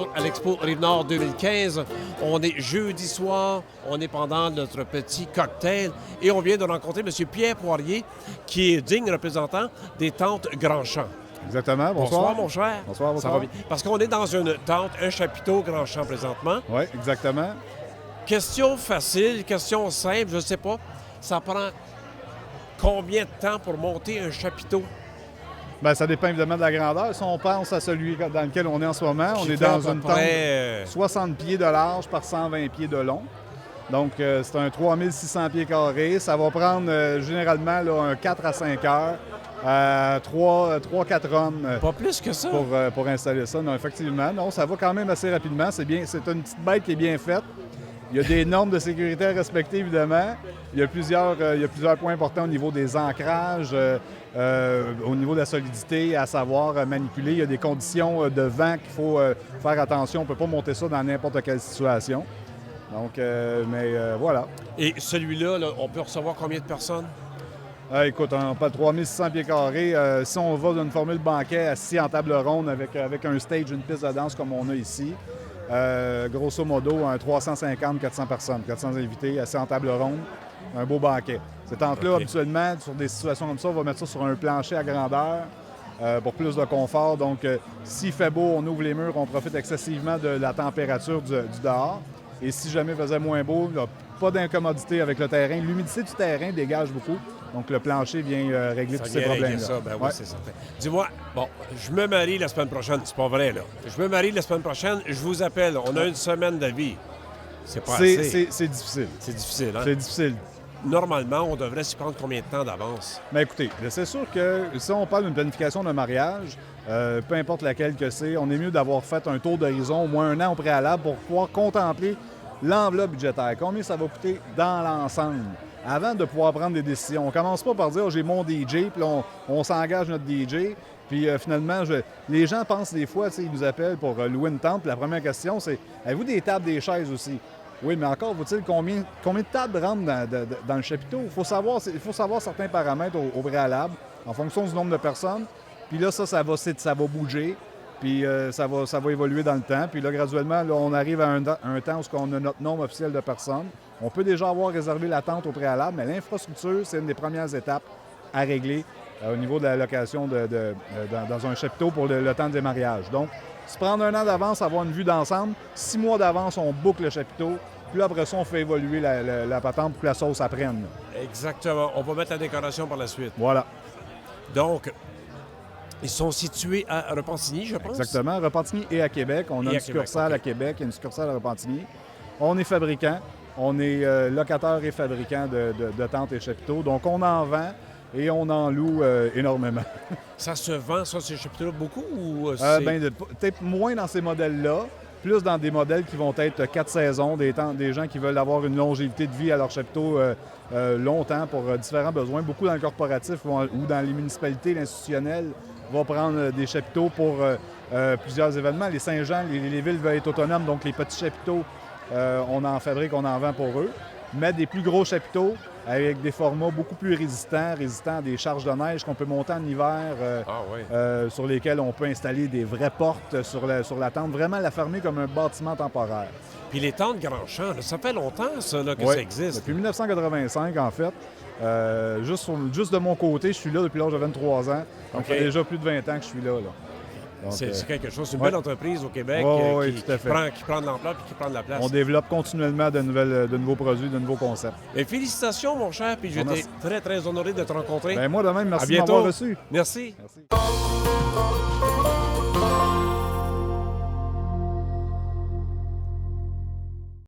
toujours à l'Expo Rive-Nord 2015. On est jeudi soir, on est pendant notre petit cocktail et on vient de rencontrer M. Pierre Poirier, qui est digne représentant des tentes Grand-Champ. Exactement. Bonsoir, mon cher. Bonsoir, bonsoir. Ça va bien? Parce qu'on est dans une tente, un chapiteau Grand-Champ présentement. Oui, exactement. Question facile, question simple, je ne sais pas. Ça prend combien de temps pour monter un chapiteau? Bien, ça dépend évidemment de la grandeur. Si on pense à celui dans lequel on est en ce moment, on est dans une tente 60 pieds de large par 120 pieds de long. Donc, c'est un 3600 pieds carrés. Ça va prendre généralement là, un 4 à 5 heures, 3-4 hommes. Pas plus que ça? Pour installer ça. Non, effectivement. Non, ça va quand même assez rapidement. C'est bien. C'est une petite bête qui est bien faite. Il y a des normes de sécurité à respecter, évidemment. Il y a plusieurs points importants au niveau des ancrages, au niveau de la solidité, à savoir manipuler. Il y a des conditions de vent qu'il faut faire attention. On ne peut pas monter ça dans n'importe quelle situation. Donc, voilà. Et celui-là, là, on peut recevoir combien de personnes? Écoute, on parle de 3600 pieds carrés. Si on va d'une formule banquet assis en table ronde avec un stage, une piste de danse comme on a ici, grosso modo, un 350-400 personnes, 400 invités, assis en table ronde, un beau banquet. Ces tentes-là, habituellement, sur des situations comme ça, on va mettre ça sur un plancher à grandeur pour plus de confort. Donc, s'il fait beau, on ouvre les murs, on profite excessivement de la température du dehors. Et si jamais il faisait moins beau, il n'y a pas d'incommodité avec le terrain. L'humidité du terrain dégage beaucoup. Donc, le plancher vient régler tous ces problèmes-là. Ça, ben oui, c'est certain. Dis-moi, bon, je me marie la semaine prochaine. C'est pas vrai, là. Je me marie la semaine prochaine, je vous appelle. On a une semaine d'avis. C'est pas assez. C'est difficile. C'est difficile, hein? C'est difficile. Normalement, on devrait s'y prendre combien de temps d'avance? Bien, écoutez, c'est sûr que si on parle d'une planification de mariage, peu importe laquelle que c'est, on est mieux d'avoir fait un tour d'horizon au moins un an au préalable pour pouvoir contempler l'enveloppe budgétaire. Combien ça va coûter dans l'ensemble avant de pouvoir prendre des décisions. On ne commence pas par dire oh, « j'ai mon DJ », puis on s'engage notre DJ. Puis finalement, les gens pensent des fois, ils nous appellent pour louer une tente. Puis la première question, c'est « avez-vous des tables, des chaises aussi? » Oui, mais encore, faut-il combien de tables rentrent dans le chapiteau? Il faut savoir certains paramètres au préalable, en fonction du nombre de personnes. Puis là, ça va bouger, puis ça va évoluer dans le temps. Puis là, graduellement, là, on arrive à un temps où on a notre nombre officiel de personnes. On peut déjà avoir réservé la tente au préalable, mais l'infrastructure, c'est une des premières étapes à régler au niveau de la location dans un chapiteau pour le temps des mariages. Donc, se prendre un an d'avance, avoir une vue d'ensemble. 6 mois d'avance, on boucle le chapiteau. Puis après ça, on fait évoluer la patente pour que la sauce apprenne. Exactement. On va mettre la décoration par la suite. Voilà. Donc, ils sont situés à Repentigny, je pense? Exactement. À Repentigny et à Québec. On a une succursale à Québec et une succursale à Repentigny. On est fabricant. On est locateur et fabricant de tentes et chapiteaux. Donc, on en vend et on en loue énormément. Ça se vend, ça, ces chapiteaux-là, beaucoup? Ou peut-être moins dans ces modèles-là, plus dans des modèles qui vont être 4 saisons, des gens qui veulent avoir une longévité de vie à leur chapiteau longtemps pour différents besoins. Beaucoup dans le corporatif ou dans les municipalités, l'institutionnel va prendre des chapiteaux pour plusieurs événements. Les Saint-Jean, les villes veulent être autonomes, donc les petits chapiteaux, on en fabrique, on en vend pour eux. Mais des plus gros chapiteaux avec des formats beaucoup plus résistants à des charges de neige qu'on peut monter en hiver, sur lesquels on peut installer des vraies portes sur la tente, vraiment la fermer comme un bâtiment temporaire. Puis les tentes Grand-Champ, ça fait longtemps ça, là, que ça existe. Depuis 1985, en fait. Juste de mon côté, je suis là depuis l'âge de 23 ans. Donc, ça fait déjà plus de 20 ans que je suis là. Donc, c'est quelque chose, c'est une belle entreprise au Québec qui prend de l'ampleur et qui prend de la place. On développe continuellement de nouveaux produits, de nouveaux concepts. Et félicitations, mon cher, puis j'étais très, très honoré de te rencontrer. Bien, moi de même, merci de m'avoir reçu. Merci. Merci.